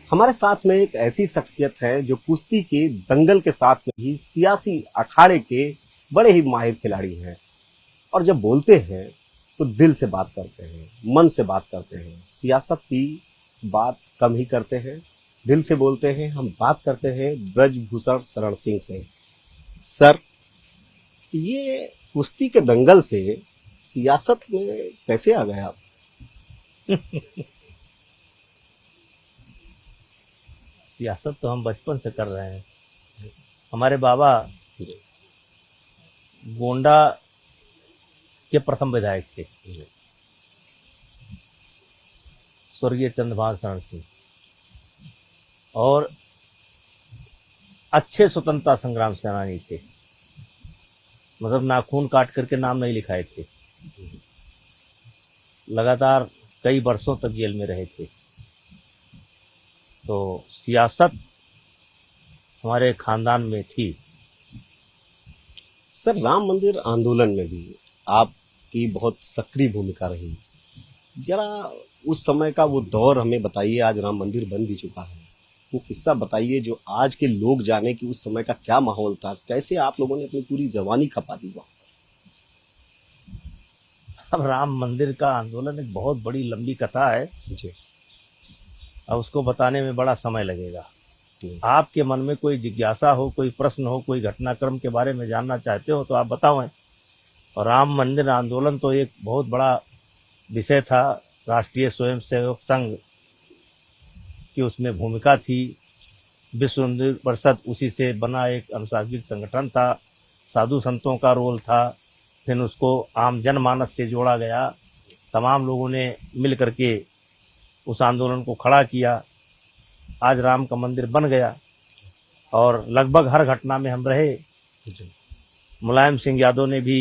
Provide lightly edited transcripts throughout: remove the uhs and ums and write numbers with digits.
हमारे साथ में एक ऐसी शख्सियत है जो कुश्ती के दंगल के साथ में ही सियासी अखाड़े के बड़े ही माहिर खिलाड़ी हैं। और जब बोलते हैं तो दिल से बात करते हैं, मन से बात करते हैं, सियासत की बात कम ही करते हैं, दिल से बोलते हैं। हम बात करते हैं ब्रजभूषण शरण सिंह से। सर, ये कुश्ती के दंगल से सियासत में कैसे आ गए आप? सियासत तो हम बचपन से कर रहे हैं। हमारे बाबा गोंडा के प्रथम विधायक थे, स्वर्गीय चंद्रभान शरण सिंह, और अच्छे स्वतंत्रता संग्राम सेनानी थे। मतलब नाखून काट करके नाम नहीं लिखाए थे। लगातार कई वर्षों तक जेल में रहे थे। तो सियासत हमारे खानदान में थी। सर, राम मंदिर आंदोलन में भी आपकी बहुत सक्रिय भूमिका रही। जरा उस समय का वो दौर हमें बताइए। आज राम मंदिर बन भी चुका है, वो किस्सा बताइए जो आज के लोग जाने कि उस समय का क्या माहौल था, कैसे आप लोगों ने अपनी पूरी जवानी खपा दी वहाँ। अब राम मंदिर का आंदोलन एक बहुत बड़ी लंबी कथा है। जी। अब उसको बताने में बड़ा समय लगेगा। जी। आपके मन में कोई जिज्ञासा हो, कोई प्रश्न हो, कोई घटनाक्रम के बारे में जानना चाहते हो तो आप बताओ। और राम मंदिर आंदोलन तो एक बहुत बड़ा विषय था। राष्ट्रीय स्वयंसेवक संघ की उसमें भूमिका थी। विश्व हिंदू परिषद उसी से बना एक अनुशासित संगठन था। साधु संतों का रोल था। फिर उसको आम जनमानस से जोड़ा गया। तमाम लोगों ने मिल करके उस आंदोलन को खड़ा किया। आज राम का मंदिर बन गया और लगभग हर घटना में हम रहे। मुलायम सिंह यादव ने भी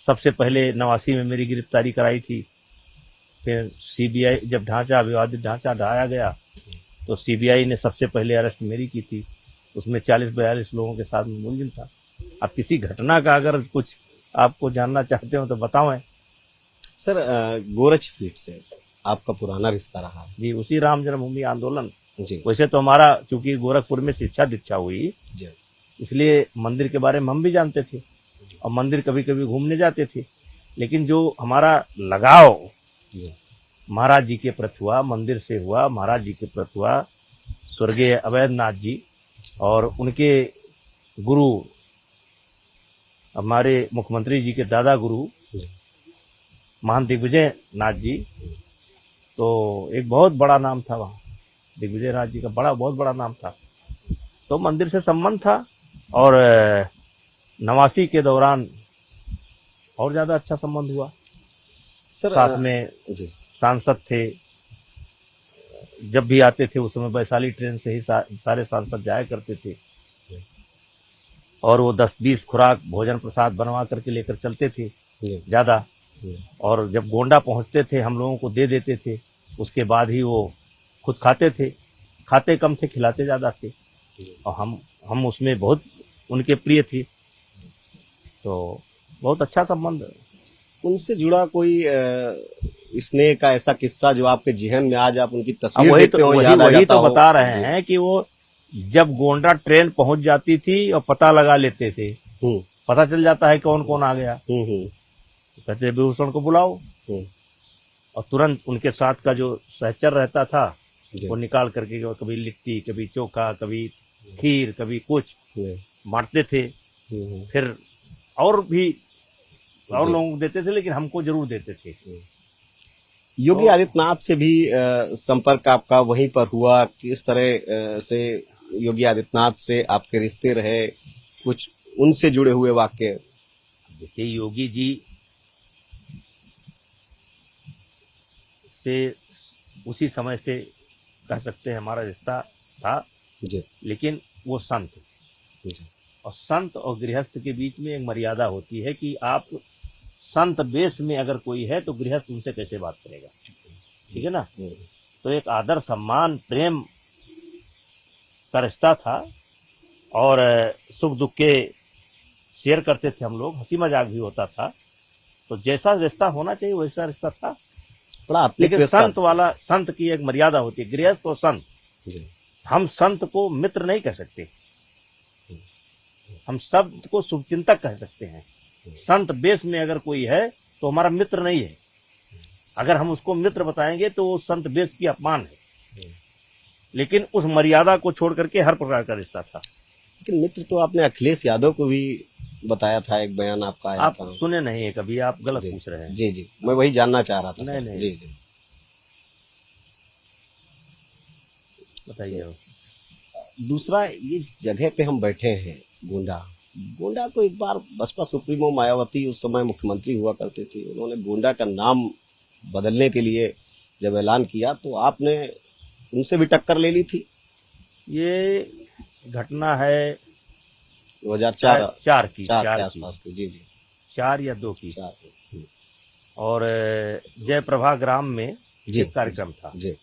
सबसे पहले 89 में मेरी गिरफ्तारी कराई थी। फिर सीबीआई, जब ढांचा विवादित ढांचा ढाया गया तो सीबीआई ने सबसे पहले अरेस्ट मेरी की थी। उसमें 40-42 लोगों के साथ में मुलजिम था। अब किसी घटना का अगर कुछ आपको जानना चाहते हो तो बताओ। सर, गोरक्ष पीठ से आपका पुराना रिश्ता रहा है। जी, उसी राम जन्मभूमि आंदोलन। जी। वैसे तो हमारा चूंकि गोरखपुर में शिक्षा दीक्षा हुई, जी। इसलिए मंदिर के बारे में हम भी जानते थे और मंदिर कभी कभी घूमने जाते थे। लेकिन जो हमारा लगाव महाराज जी के प्रति हुआ, मंदिर से हुआ, महाराज जी के प्रति हुआ, स्वर्गीय अवैधनाथ जी और उनके गुरु हमारे मुख्यमंत्री जी के दादा गुरु महान दिग्विजय नाथ जी, तो एक बहुत बड़ा नाम था वहाँ। दिग्विजय नाथ जी का बहुत बड़ा नाम था। तो मंदिर से संबंध था और 89 के दौरान और ज़्यादा अच्छा संबंध हुआ। सर, साथ में जी। सांसद थे। जब भी आते थे उस समय वैशाली ट्रेन से ही सारे सांसद जाया करते थे और वो 10-20 खुराक भोजन प्रसाद बनवा करके लेकर चलते थे ज़्यादा। और जब गोंडा पहुंचते थे हम लोगों को दे देते थे। उसके बाद ही वो खुद खाते थे। खाते कम थे, खिलाते ज़्यादा थे और हम उसमें बहुत उनके प्रिय थे। तो बहुत अच्छा संबंध। उनसे जुड़ा कोई स्नेह का ऐसा किस्सा जो आपके जेहन में आज आप उनकी तस्वीर देखते हो याद आ जाता तो हो? बता रहे हैं कि वो जब गोंडा ट्रेन पहुंच जाती थी और पता लगा लेते थे, पता चल जाता है कौन कौन आ गया, कहते विभूषण को बुलाओ और तुरंत उनके साथ का जो सहचर रहता था वो निकाल करके कभी लिट्टी, कभी चोखा, कभी खीर, कभी कुछ बांटते थे। फिर और भी और लोगों को देते थे, लेकिन हमको जरूर देते थे। योगी आदित्यनाथ से भी संपर्क आपका वहीं पर हुआ? किस तरह से योगी आदित्यनाथ से आपके रिश्ते रहे? कुछ उनसे जुड़े हुए वाक्य? देखिए, योगी जी से उसी समय से कह सकते हैं हमारा रिश्ता था जी। लेकिन वो संत थे और संत और गृहस्थ के बीच में एक मर्यादा होती है कि आप संत वेश में अगर कोई है तो गृहस्थ उनसे कैसे बात करेगा, ठीक है ना। तो एक आदर, सम्मान, प्रेम का रिश्ता था और सुख दुख के शेयर करते थे हम लोग, हंसी मजाक भी होता था। तो जैसा रिश्ता होना चाहिए वैसा रिश्ता था। बड़ा आत्मिक लेकिन व्यवस्था। संत की एक मर्यादा होती है, गृहस्थ और संत। जी, हम संत को मित्र नहीं कह सकते, हम संत को शुभचिंतक कह सकते हैं। संत बेस में अगर कोई है तो हमारा मित्र नहीं है, अगर हम उसको मित्र बताएंगे तो वो संत बेस की अपमान है। लेकिन उस मर्यादा को छोड़ करके हर प्रकार का रिश्ता था। लेकिन मित्र तो आपने अखिलेश यादव को भी बताया था, एक बयान आपका आया आप था। सुने नहीं है कभी, आप गलत जी, पूछ रहे हैं। जी जी, मैं वही जानना चाह रहा था नहीं, सर। नहीं। जी जी, बताइए। दूसरा, इस जगह पे हम बैठे हैं गोंडा, गोंडा को एक बार बसपा सुप्रीमो मायावती उस समय मुख्यमंत्री हुआ करते थे, उन्होंने गोंडा का नाम बदलने के लिए जब ऐलान किया तो आपने उनसे भी टक्कर ले ली थी। ये घटना है 2004 चार की, चार चार के की, आसपास की। जी जी, 4 या 2 की। 4। और जयप्रभा ग्राम में जी एक कार्यक्रम था जी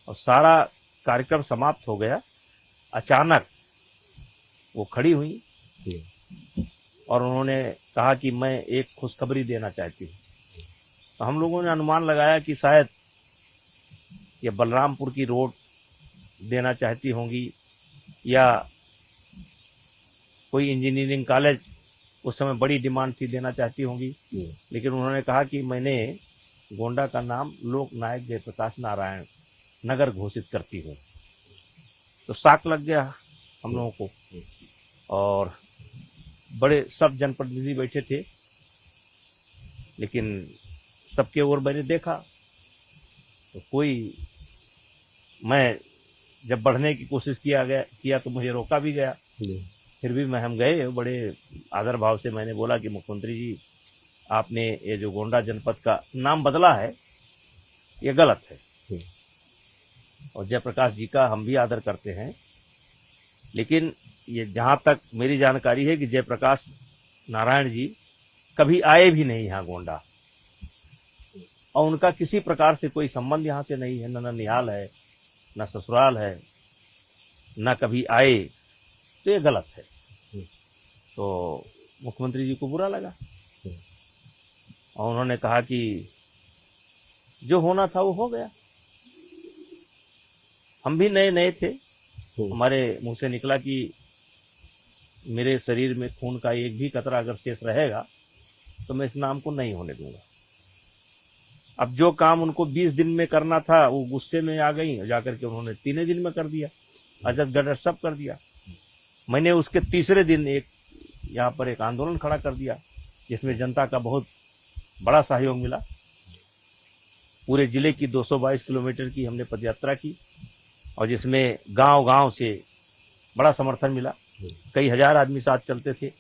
और सारा कार्यक्रम समाप्त हो गया, अचानक वो खड़ी हुई जी, और उन्होंने कहा कि मैं एक खुशखबरी देना चाहती हूँ। तो हम लोगों ने अनुमान लगाया कि शायद ये बलरामपुर की रोड देना चाहती होंगी या कोई इंजीनियरिंग कॉलेज, उस समय बड़ी डिमांड थी, देना चाहती होंगी। जी। लेकिन उन्होंने कहा कि मैंने गोंडा का नाम लोक नायक जयप्रकाश नारायण नगर घोषित करती हूँ। तो शॉक लग गया हम लोगों को, और बड़े सब जनप्रतिनिधि बैठे थे, लेकिन सबके ओर मैंने देखा तो कोई, मैं जब बढ़ने की कोशिश किया तो मुझे रोका भी गया। जी, फिर भी हम गए, बड़े आदर भाव से मैंने बोला कि मुख्यमंत्री जी, आपने ये जो गोंडा जनपद का नाम बदला है ये गलत है, और जयप्रकाश जी का हम भी आदर करते हैं, लेकिन ये जहाँ तक मेरी जानकारी है कि जयप्रकाश नारायण जी कभी आए भी नहीं यहाँ गोंडा, और उनका किसी प्रकार से कोई संबंध यहाँ से नहीं है, न ननिहाल है, न ससुराल है, न कभी आए, तो ये गलत है। तो मुख्यमंत्री जी को बुरा लगा और उन्होंने कहा कि जो होना था वो हो गया। हम भी नए नए थे, हमारे मुंह से निकला कि मेरे शरीर में खून का एक भी कतरा अगर शेष रहेगा तो मैं इस नाम को नहीं होने दूंगा। अब जो काम उनको 20 दिन में करना था वो गुस्से में आ गई, जाकर के उन्होंने 3 दिन में कर दिया, अजद गदर सब कर दिया। मैंने उसके तीसरे दिन एक यहाँ पर एक आंदोलन खड़ा कर दिया, जिसमें जनता का बहुत बड़ा सहयोग मिला। पूरे जिले की 222 किलोमीटर की हमने पदयात्रा की, और जिसमें गांव-गांव से बड़ा समर्थन मिला। कई हजार आदमी साथ चलते थे।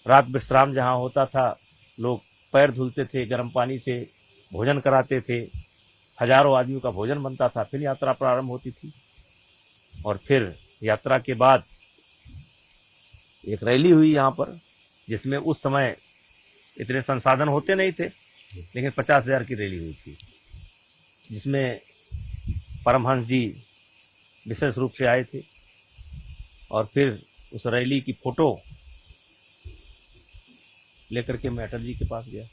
रात विश्राम जहां होता था, लोग पैर धुलते थे, गर्म पानी से भोजन कराते थे, हजारों आदमियों का भोजन बनता था, फिर यात्रा प्रारंभ होती थी। और फिर यात्रा के बाद एक रैली हुई यहाँ पर, जिसमें उस समय इतने संसाधन होते नहीं थे, लेकिन 50,000 की रैली हुई थी, जिसमें परमहंस जी विशेष रूप से आए थे। और फिर उस रैली की फोटो लेकर के मैं अटल जी के पास गया।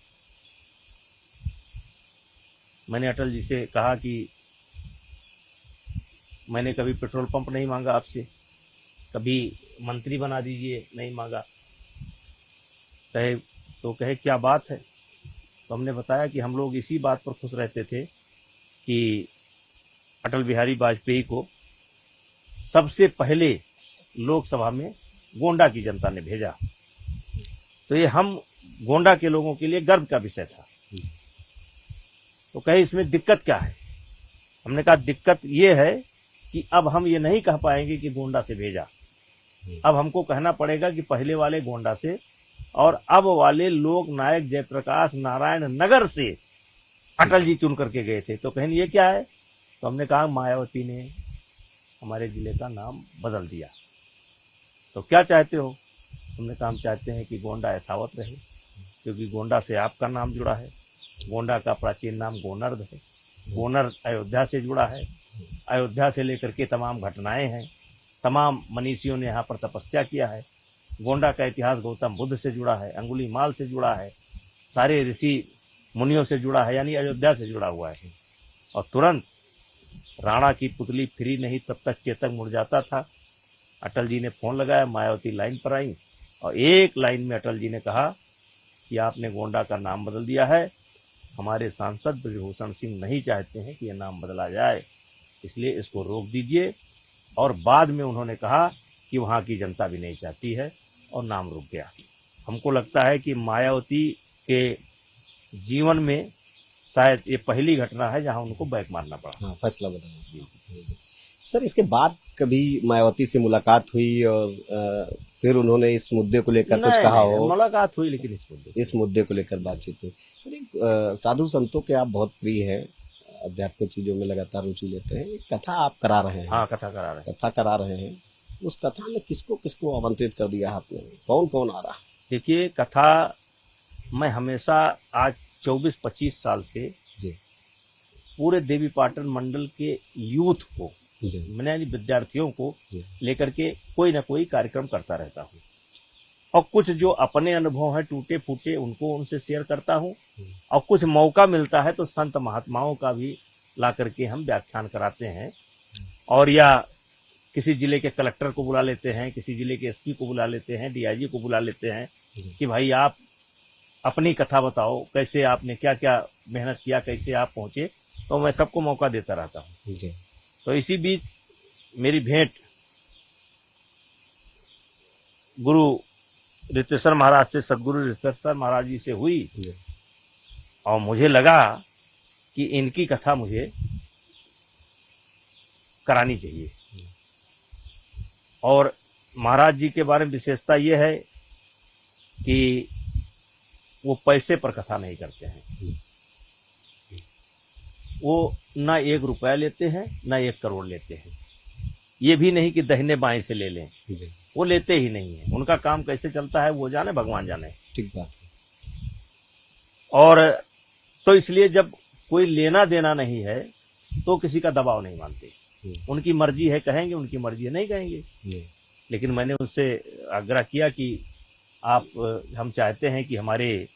मैंने अटल जी से कहा कि मैंने कभी पेट्रोल पंप नहीं मांगा आपसे, कभी मंत्री बना दीजिए नहीं मांगा। कहे क्या बात है? तो हमने बताया कि हम लोग इसी बात पर खुश रहते थे कि अटल बिहारी वाजपेयी को सबसे पहले लोकसभा में गोंडा की जनता ने भेजा, तो ये हम गोंडा के लोगों के लिए गर्व का विषय था। तो कहे इसमें दिक्कत क्या है? हमने कहा दिक्कत ये है कि अब हम ये नहीं कह पाएंगे कि गोंडा से भेजा, अब हमको कहना पड़ेगा कि पहले वाले गोंडा से और अब वाले लोक नायक जयप्रकाश नारायण नगर से अटल जी चुन करके गए थे। तो कहें ये क्या है? तो हमने कहा मायावती ने हमारे जिले का नाम बदल दिया, तो क्या चाहते हो? हमने कहा हम चाहते हैं कि गोंडा यथावत रहे, क्योंकि गोंडा से आपका नाम जुड़ा है, गोंडा का प्राचीन नाम गोनर्द है, गोनर अयोध्या से जुड़ा है, अयोध्या से लेकर के तमाम घटनाएं हैं, तमाम मनीषियों ने यहाँ पर तपस्या किया है, गोंडा का इतिहास गौतम बुद्ध से जुड़ा है, अंगुली माल से जुड़ा है, सारे ऋषि मुनियों से जुड़ा है, यानी अयोध्या से जुड़ा हुआ है। और तुरंत राणा की पुतली फ्री नहीं तब तक चेतक मुड़ जाता था। अटल जी ने फोन लगाया, मायावती लाइन पर आई और एक लाइन में अटल जी ने कहा कि आपने गोंडा का नाम बदल दिया है, हमारे सांसद ब्रजभूषण सिंह नहीं चाहते हैं कि यह नाम बदला जाए, इसलिए इसको रोक दीजिए। और बाद में उन्होंने कहा कि वहाँ की जनता भी नहीं चाहती है और नाम रुक गया। हमको लगता है कि मायावती के जीवन में शायद ये पहली घटना है जहाँ उनको बैक मारना पड़ा। हाँ, फैसला बदला। सर, इसके बाद कभी मायावती से मुलाकात हुई और फिर उन्होंने इस मुद्दे को लेकर कुछ कहा हो? मुलाकात हुई, लेकिन इस मुद्दे को लेकर बातचीत हुई। सर, एक साधु संतों के आप बहुत प्रिय हैं, आध्यात्मिक चीजों में लगातार रुचि लेते हैं, एक कथा आप करा रहे हैं। हाँ, कथा करा रहे हैं। उस कथा में किसको किसको आमंत्रित कर दिया आपने, कौन कौन आ रहा? देखिए, कथा मैं हमेशा आज 24-25 साल से जी पूरे देवी पाटन मंडल के यूथ को, मैंने यानी विद्यार्थियों को लेकर के कोई ना कोई कार्यक्रम करता रहता हूँ। और कुछ जो अपने अनुभव है टूटे फूटे उनको उनसे शेयर करता हूँ, और कुछ मौका मिलता है तो संत महात्माओं का भी ला करके हम व्याख्यान कराते हैं। और या किसी जिले के कलेक्टर को बुला लेते हैं, किसी जिले के एसपी को बुला लेते हैं, डीआईजी को बुला लेते हैं कि भाई आप अपनी कथा बताओ, कैसे आपने क्या क्या मेहनत किया, कैसे आप पहुंचे। तो मैं सबको मौका देता रहता हूँ। तो इसी बीच मेरी भेंट गुरु रितेश्वर महाराज से, सदगुरु रितेश्वर महाराज जी से हुई और मुझे लगा कि इनकी कथा मुझे करानी चाहिए। और महाराज जी के बारे में विशेषता ये है कि वो पैसे पर कथा नहीं करते हैं। वो ना 1 रुपया लेते हैं, ना 1 करोड़ लेते हैं। ये भी नहीं कि दाहिने बाएं से ले लें, वो लेते ही नहीं है। उनका काम कैसे चलता है वो जाने, भगवान जाने। ठीक बात है। और तो इसलिए जब कोई लेना देना नहीं है तो किसी का दबाव नहीं मानते। उनकी मर्जी है कहेंगे, उनकी मर्जी है नहीं कहेंगे। लेकिन मैंने उनसे आग्रह किया कि आप, हम चाहते हैं कि हमारे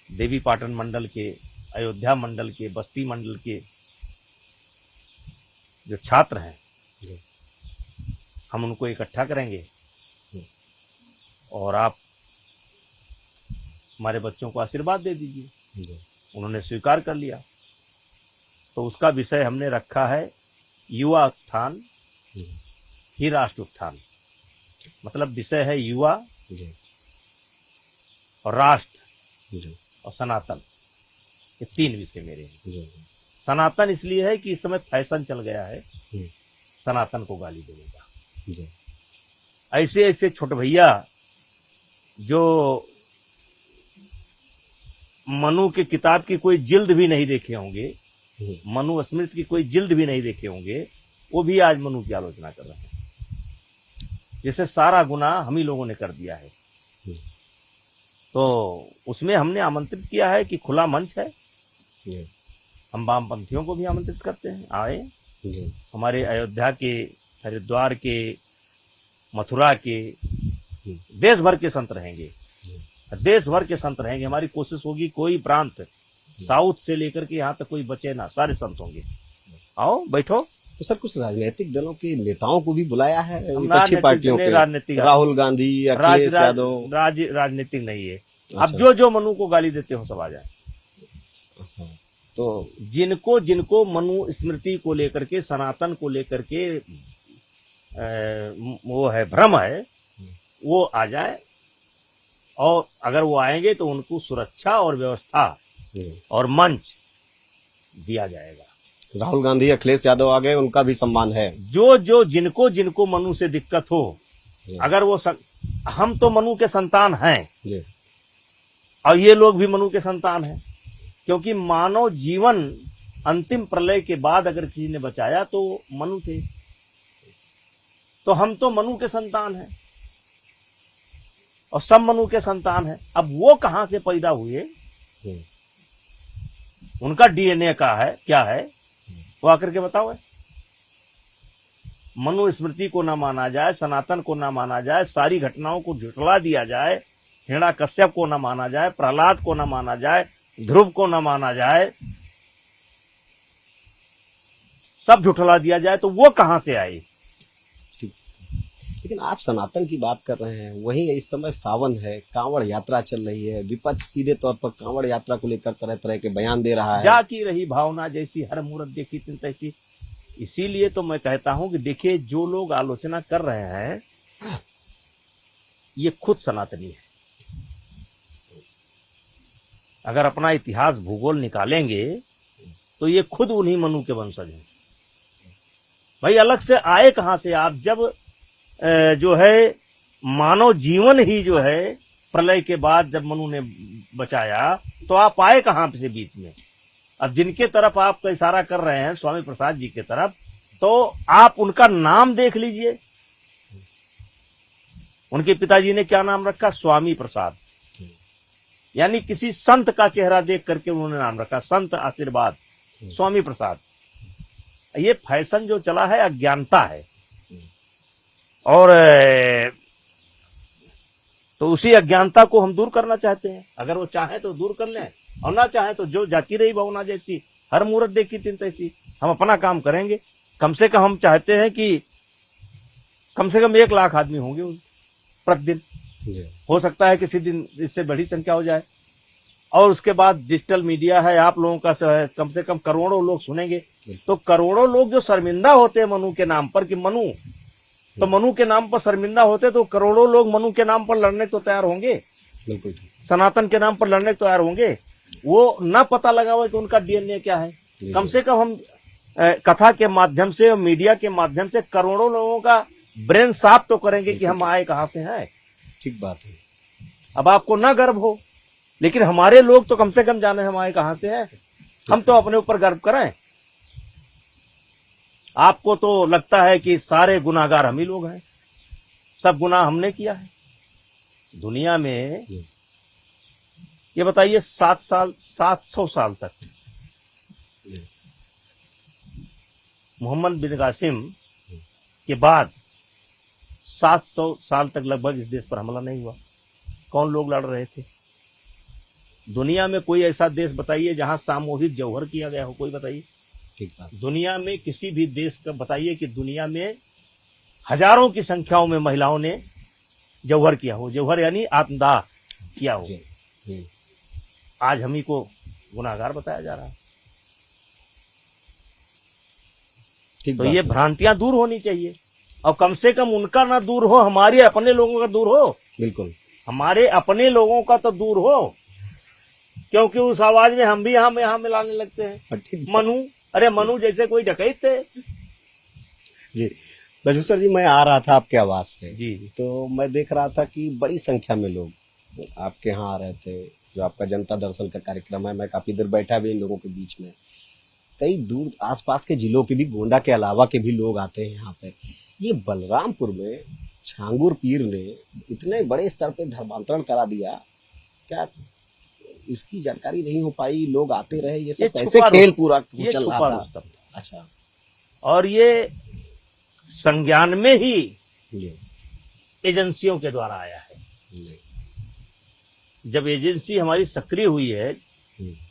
देवी पाटन मंडल के, अयोध्या मंडल के, बस्ती मंडल के जो छात्र हैं हम उनको इकट्ठा करेंगे और आप हमारे बच्चों को आशीर्वाद दे दीजिए। उन्होंने स्वीकार कर लिया। तो उसका विषय हमने रखा है युवा उत्थान ही राष्ट्र उत्थान। मतलब विषय है युवा और राष्ट्र और सनातन, ये 3 विषय मेरे हैं। सनातन इसलिए है कि इस समय फैशन चल गया है सनातन को गाली देने का। ऐसे ऐसे छोटे भैया जो मनु के किताब की कोई जिल्द भी नहीं देखे होंगे, मनु स्मृति की कोई जिल्द भी नहीं देखे होंगे, वो भी आज मनु की आलोचना कर रहे हैं। जैसे सारा गुनाह हम ही लोगों ने कर दिया है। तो उसमें हमने आमंत्रित किया है कि खुला मंच है, हम वामपंथियों को भी आमंत्रित करते हैं, आए। हमारे अयोध्या के, हरिद्वार के, मथुरा के, देश भर के संत रहेंगे, देश भर के संत रहेंगे। हमारी कोशिश होगी कोई प्रांत साउथ से लेकर के यहाँ तक कोई बचे ना, सारे संत होंगे। आओ बैठो। तो सर, कुछ राजनीतिक दलों के नेताओं को भी बुलाया है, विपक्षी पार्टियों के, राजनीतिक, राहुल गांधी, अखिलेश यादव? राजनीतिक नहीं है। अब जो मनु को गाली देते हो सब आ जाए। तो जिनको मनु स्मृति को लेकर के, सनातन को लेकर के वो है, भ्रम है, वो आ जाए। और अगर वो आएंगे तो उनको सुरक्षा और व्यवस्था और मंच दिया जाएगा। राहुल गांधी, अखिलेश यादव आ गए, उनका भी सम्मान है। जिनको मनु से दिक्कत हो, अगर वो हम तो मनु के संतान हैं और ये लोग भी मनु के संतान हैं, क्योंकि मानव जीवन अंतिम प्रलय के बाद अगर किसी ने बचाया तो मनु थे। तो हम तो मनु के संतान हैं और सब मनु के संतान हैं। अब वो कहां से पैदा हुए, उनका डीएनए का है क्या है, वो आकर के बताओ। मनु स्मृति को ना माना जाए, सनातन को ना माना जाए, सारी घटनाओं को झुठला दिया जाए, हिरण्याकश्यप को ना माना जाए, प्रहलाद को ना माना जाए, ध्रुव को न माना जाए, सब झुठला दिया जाए, तो वो कहां से आए? लेकिन आप सनातन की बात कर रहे हैं, वहीं इस समय सावन है, कांवड़ यात्रा चल रही है, विपक्ष सीधे तौर पर कांवड़ यात्रा को लेकर तरह तरह के बयान दे रहा है। जा की रही भावना जैसी, हर मूरत देखी तिन तैसी। इसीलिए तो मैं कहता हूं कि देखिए, जो लोग आलोचना कर रहे हैं ये खुद सनातनी है। अगर अपना इतिहास भूगोल निकालेंगे तो ये खुद उन्हीं मनु के वंशज हैं। भाई अलग से आए कहां से आप? जब जो है मानव जीवन ही जो है प्रलय के बाद जब मनु ने बचाया, तो आप आए कहां से बीच में? अब जिनके तरफ आप इशारा कर रहे हैं, स्वामी प्रसाद जी के तरफ, तो आप उनका नाम देख लीजिए। उनके पिताजी ने क्या नाम रखा? स्वामी प्रसाद। यानी किसी संत का चेहरा देख करके उन्होंने नाम रखा, संत आशीर्वाद, स्वामी प्रसाद। ये फैशन जो चला है अज्ञानता है, और तो उसी अज्ञानता को हम दूर करना चाहते हैं। अगर वो चाहे तो दूर कर लें, और ना चाहे तो जो जाती रही भावना जैसी, हर मूरत देखी तिन तैसी। हम अपना काम करेंगे। कम से कम हम चाहते हैं कि कम से कम 1 लाख आदमी होंगे प्रतिदिन। हो सकता है किसी दिन इससे बड़ी संख्या हो जाए। और उसके बाद डिजिटल मीडिया है, आप लोगों का कम से कम करोड़ों लोग सुनेंगे। तो करोड़ों लोग जो शर्मिंदा होते हैं मनु के नाम पर, कि मनु, तो मनु के नाम पर शर्मिंदा होते, तो करोड़ों लोग मनु के नाम पर लड़ने तो तैयार होंगे, बिल्कुल सनातन के नाम पर लड़ने को तैयार होंगे। वो ना पता लगा हुआ कि उनका डीएनए क्या है। कम से कम हम कथा के माध्यम से और मीडिया के माध्यम से करोड़ों लोगों का ब्रेन साफ तो करेंगे कि हम आए कहां से हैं। ठीक बात है। अब आपको ना गर्व हो, लेकिन हमारे लोग तो कम से कम जाने हम आए कहां से हैं। हम तो अपने ऊपर गर्व करें। आपको तो लगता है कि सारे गुनाहगार हम ही लोग हैं, सब गुनाह हमने किया है। दुनिया में ये बताइए 700 साल तक मोहम्मद बिन कासिम के बाद 700 साल तक लगभग इस देश पर हमला नहीं हुआ। कौन लोग लड़ रहे थे? दुनिया में कोई ऐसा देश बताइए जहां सामूहिक जौहर किया गया हो? कोई बताइए। ठीक बात। दुनिया में किसी भी देश का बताइए कि दुनिया में हजारों की संख्याओं में महिलाओं ने जौहर किया हो। जौहर यानी आत्मदाह किया हो। आज हम ही को गुनाहगार बताया जा रहा है। तो ये भ्रांतियां दूर होनी चाहिए, और कम से कम उनका ना दूर हो, हमारे अपने लोगों का दूर हो। बिल्कुल, हमारे अपने लोगों का तो दूर हो, क्योंकि उस आवाज में हम भी यहाँ मिलाने लगते हैं। मनु, अरे मनु जैसे कोई डकैत थे। जी रजू सर जी, मैं आ रहा था आपके आवास पे जी, तो मैं देख रहा था कि बड़ी संख्या में लोग आपके यहाँ आ रहे थे। जो आपका जनता दर्शन का कार्यक्रम है, मैं काफी देर बैठा भी इन लोगों के बीच में। कई दूर आसपास के जिलों के भी, गोंडा के अलावा के भी लोग आते हैं यहाँ पे। ये बलरामपुर में छांगुर पीर ने इतने बड़े स्तर पे धर्मांतरण करा दिया, क्या इसकी जानकारी नहीं हो पाई? लोग आते रहे, ये सब कैसे खेल पूरा चल रहा था? अच्छा, और ये संज्ञान में ही एजेंसियों के द्वारा आया है। जब एजेंसी हमारी सक्रिय हुई है,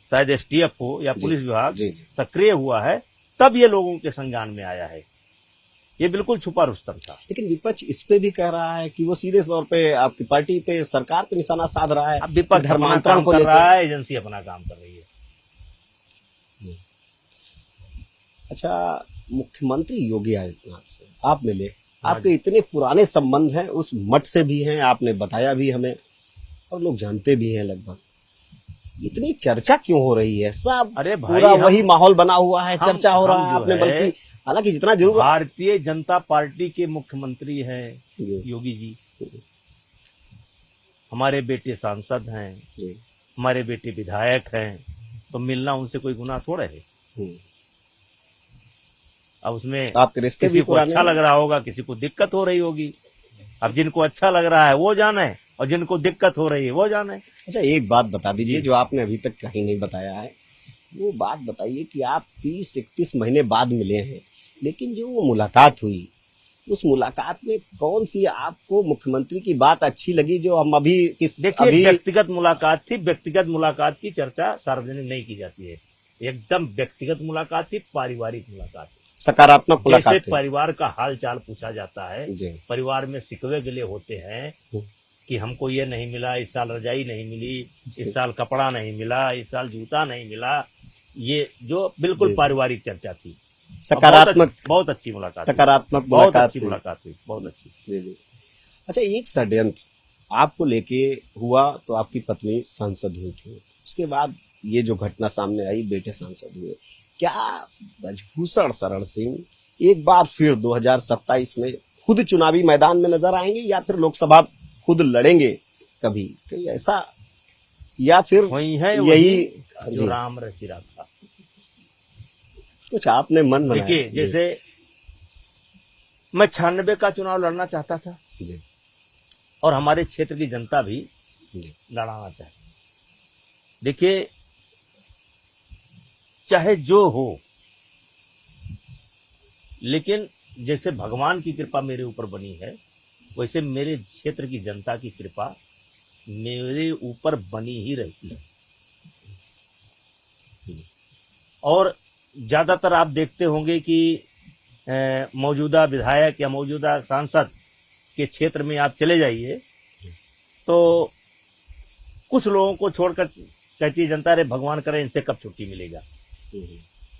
शायद एसटीएफ हो या पुलिस विभाग सक्रिय हुआ है, तब ये लोगों के संज्ञान में आया है। ये बिल्कुल छुपा रुस्तम था। लेकिन विपक्ष इस पे भी कह रहा है कि वो सीधे तौर पे आपकी पार्टी पे, सरकार पे निशाना साध रहा है। अब विपक्ष धर्मांतरण को कर रहा है, एजेंसी अपना काम कर रही है। अच्छा, मुख्यमंत्री योगी आदित्यनाथ से आप मिले, आपके इतने पुराने संबंध हैं, उस मठ से भी हैं, आपने बताया भी हमें, और लोग जानते भी हैं लगभग। इतनी चर्चा क्यों हो रही है? सब अरे पूरा वही माहौल बना हुआ है, चर्चा हो रहा है। आपने बल्कि हालांकि जितना जरूर, भारतीय जनता पार्टी के मुख्यमंत्री हैं योगी जी, हमारे बेटे सांसद हैं, हमारे बेटे विधायक हैं, तो मिलना उनसे कोई गुनाह थोड़ा है। अब उसमें आपके रिश्ते किसी को अच्छा लग रहा होगा, किसी को दिक्कत हो रही होगी। अब जिनको अच्छा लग रहा है वो जाने, और जिनको दिक्कत हो रही है वो जाने। अच्छा, एक बात बता दीजिए जो आपने अभी तक कहीं नहीं बताया है। वो बात बताइए कि आप 30-31 महीने बाद मिले हैं, लेकिन जो वो मुलाकात हुई, उस मुलाकात में कौन सी आपको मुख्यमंत्री की बात अच्छी लगी जो हम अभी देखिए, व्यक्तिगत मुलाकात थी। व्यक्तिगत मुलाकात की चर्चा सार्वजनिक नहीं की जाती है। एकदम व्यक्तिगत मुलाकात थी, पारिवारिक मुलाकात थी। सकारात्मक मुलाकात जैसे थी। परिवार का हाल चाल पूछा जाता है, जी। परिवार में सिकवे गिले होते हैं कि हमको ये नहीं मिला, इस साल रजाई नहीं मिली, इस साल कपड़ा नहीं मिला, इस साल जूता नहीं मिला, ये जो बिल्कुल पारिवारिक चर्चा थी। सकारात्मक, बहुत अच्छी मुलाकात, सकारात्मक बहुत अच्छी मुलाकात हुई, बहुत अच्छी। जी जी। अच्छा, एक षड्यंत्र आपको लेके हुआ तो आपकी पत्नी सांसद हुई थी, उसके बाद ये जो घटना सामने आई, बेटे सांसद हुए, क्या ब्रजभूषण शरण सिंह एक बार फिर 2027 में खुद चुनावी मैदान में नजर आएंगे या फिर लोकसभा खुद लड़ेंगे कभी, कहीं ऐसा, या फिर वही है यही जो राम रचिरा था? कुछ आपने मन बनाया? देखिए, जैसे मैं 96 का चुनाव लड़ना चाहता था जी। और हमारे क्षेत्र की जनता भी लड़ाना चाहती। देखिए, चाहे जो हो, लेकिन जैसे भगवान की कृपा मेरे ऊपर बनी है, वैसे मेरे क्षेत्र की जनता की कृपा मेरे ऊपर बनी ही रहती है। और ज्यादातर आप देखते होंगे कि मौजूदा विधायक या मौजूदा सांसद के क्षेत्र में आप चले जाइए तो कुछ लोगों को छोड़कर कहती है जनता, अरे भगवान करे इनसे कब छुट्टी मिलेगा।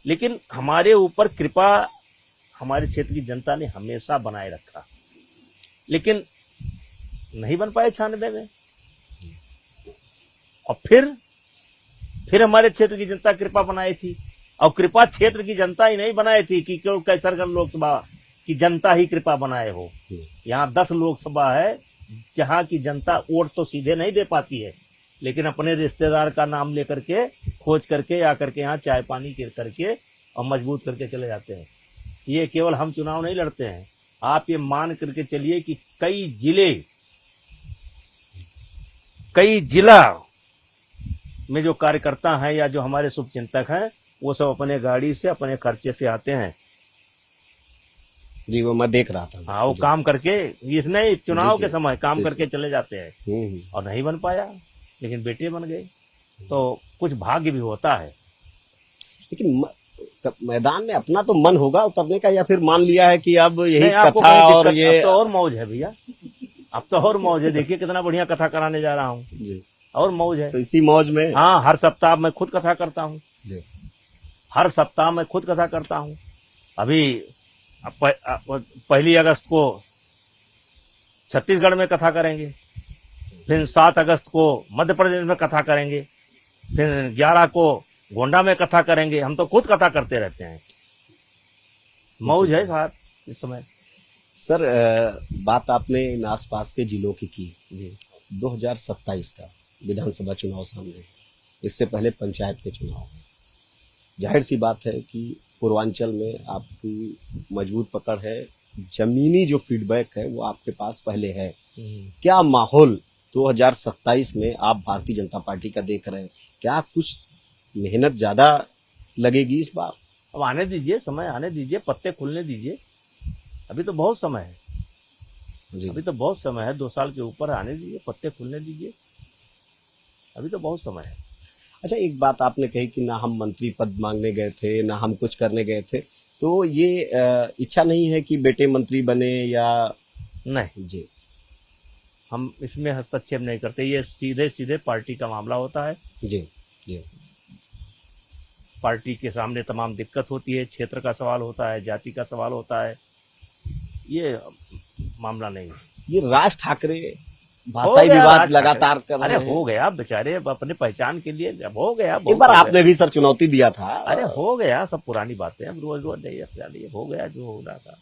लेकिन हमारे ऊपर कृपा हमारे क्षेत्र की जनता ने हमेशा बनाए रखा, लेकिन नहीं बन पाए 96 में। और फिर हमारे क्षेत्र की जनता कृपा बनाई थी, और कृपा क्षेत्र की जनता ही नहीं बनाई थी कि क्यों कैसरगंज लोकसभा की जनता ही कृपा बनाए हो। यहाँ 10 लोकसभा है जहाँ की जनता वोट तो सीधे नहीं दे पाती है, लेकिन अपने रिश्तेदार का नाम लेकर के खोज करके आकर के यहाँ चाय पानी करके और मजबूत करके चले जाते हैं। ये केवल हम चुनाव नहीं लड़ते हैं, आप ये मान करके चलिए कि कई जिला में जो कार्यकर्ता हैं या जो हमारे शुभचिंतक हैं, वो सब अपने गाड़ी से अपने खर्चे से आते हैं। जी, वो मैं देख रहा था। हाँ, वो काम करके, इसने चुनाव के समय काम करके चले जाते हैं और नहीं बन पाया, लेकिन बेटे बन गए। तो कुछ भाग्य भी होता है। लेकिन मैदान में अपना तो मन होगा उतरने का, या फिर मान लिया है कि अब यही कथा और ये अब तो और मौज है भैया, अब तो और मौज है। देखिए कितना बढ़िया कथा कराने जा रहा हूँ जी, और मौज है। तो इसी मौज में, हाँ, हर सप्ताह मैं खुद कथा करता हूँ जी, हर सप्ताह मैं खुद कथा करता हूँ। अभी 1 अगस्त को छत्तीसगढ़ में कथा करेंगे, फिर 7 अगस्त को मध्य प्रदेश में कथा करेंगे, फिर 11 को गोंडा में कथा करेंगे। हम तो खुद कथा करते रहते हैं, मौज है साहब इस समय। सर, बात आपने इन आसपास के जिलों की जी। 2027 का विधानसभा चुनाव सामने, इससे पहले पंचायत के चुनाव है। जाहिर सी बात है कि पूर्वांचल में आपकी मजबूत पकड़ है, जमीनी जो फीडबैक है वो आपके पास पहले है। क्या माहौल 2027 में आप भारतीय जनता पार्टी का देख रहे हैं? क्या कुछ मेहनत ज्यादा लगेगी इस बार? अब आने दीजिए, समय आने दीजिए, पत्ते खुलने दीजिए, अभी तो बहुत समय है जी। अभी तो बहुत समय है, 2 साल के ऊपर आने दीजिए, पत्ते खुलने दीजिए, अभी तो बहुत समय है। अच्छा, एक बात आपने कही कि ना हम मंत्री पद मांगने गए थे, ना हम कुछ करने गए थे, तो ये इच्छा नहीं है कि बेटे मंत्री बने या नहीं? जी, हम इसमें हस्तक्षेप नहीं करते, ये सीधे सीधे पार्टी का मामला होता है जी जी। पार्टी के सामने तमाम दिक्कत होती है, क्षेत्र का सवाल होता है, जाति का सवाल होता है, ये मामला नहीं है। ये राज ठाकरे भाषाई विवाद लगातार कर रहे हैं। अरे हो गया बेचारे, अपने पहचान के लिए अब हो गया। एक बार आपने भी सर चुनौती दिया था। अरे हो गया, सब पुरानी बातें, अब रोज रोज नहीं, हो गया जो हो रहा था।